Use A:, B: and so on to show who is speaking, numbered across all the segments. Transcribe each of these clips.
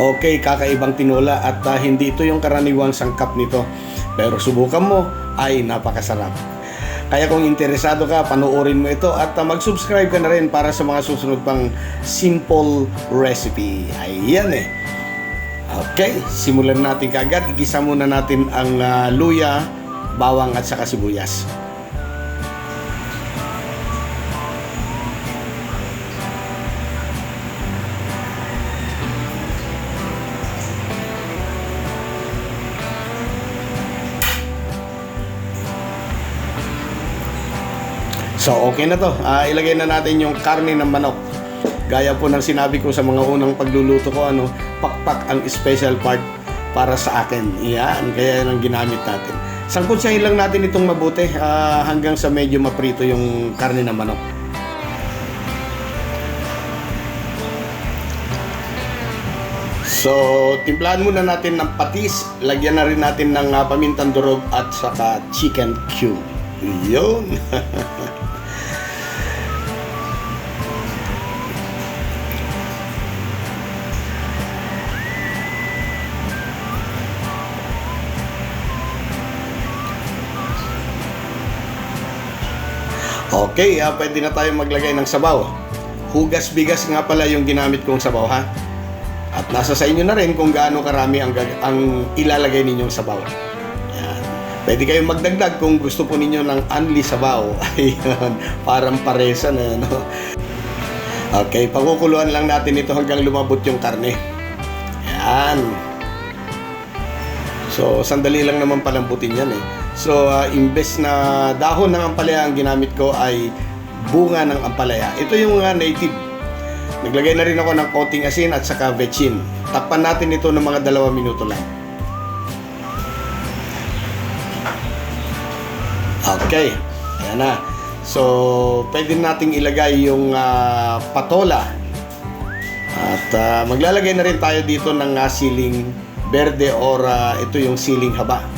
A: Okay, kakaibang tinola at hindi ito yung karaniwang sangkap nito. Pero subukan mo, ay napakasarap. Kaya kung interesado ka, panoorin mo ito at mag-subscribe ka na rin para sa mga susunod pang simple recipe. Ayan eh. Okay, simulan natin kaagad. Igisa muna natin ang luya, bawang at saka sibuyas. So okay na to. Ilagay na natin yung karne ng manok. Gaya po ng sinabi ko sa mga unang pagluluto ko, pakpak ang special part para sa akin. Iyan, kaya yan ang ginamit natin. Sangkutsahin lang natin itong mabuti hanggang sa medyo maprito yung karne ng manok. So, timplahan muna natin ng patis. Lagyan na rin natin ng pamintang durog at saka chicken cube. Yun. Okay, pwede na tayo maglagay ng sabaw. Hugas bigas nga pala yung ginamit kong sabaw, ha? At nasa sa inyo na rin kung gaano karami ang ilalagay ninyong sabaw. Yan. Pwede kayong magdagdag kung gusto po ninyo ng only sabaw. Ayun, parang paresa na, no? Okay, pakukuluan lang natin ito hanggang lumabot yung karne. Yan. So, sandali lang naman palambutin yan eh. So, imbes na dahon ng ampalaya ang ginamit ko ay bunga ng ampalaya. Ito yung native. Naglagay na rin ako ng konting asin at saka vetchin. Takpan natin ito ng mga 2 minuto lang. Okay, ayan na. So, pwede nating ilagay yung patola. At maglalagay na rin tayo dito ng siling berde or ito yung siling haba.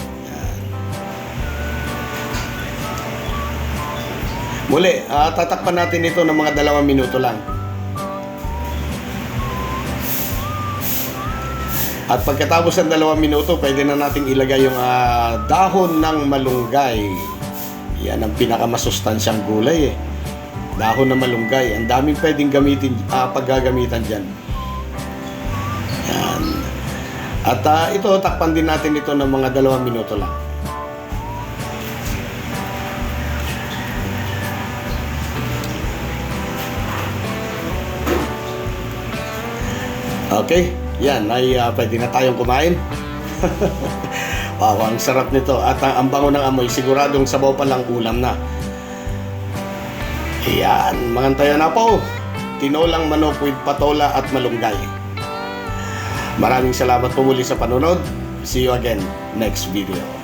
A: Muli, tatakpan natin ito ng mga 2 minuto lang. At pagkatapos ng 2 minuto, pwede na nating ilagay yung dahon ng malunggay. Yan ang pinakamasustansyang gulay eh. Dahon ng malunggay. Ang daming pwedeng gamitin, paggagamitan dyan. Yan. At ito, takpan din natin ito ng mga 2 minuto lang. Okay, yan ay pwede na tayong kumain. Wow, ang sarap nito at ang bango ng amoy, siguradong sabaw pa lang ulam na. Yan, mangantayan na po. Tinolang manok with patola at malunggay. Maraming salamat po muli sa panonood. See you again next video.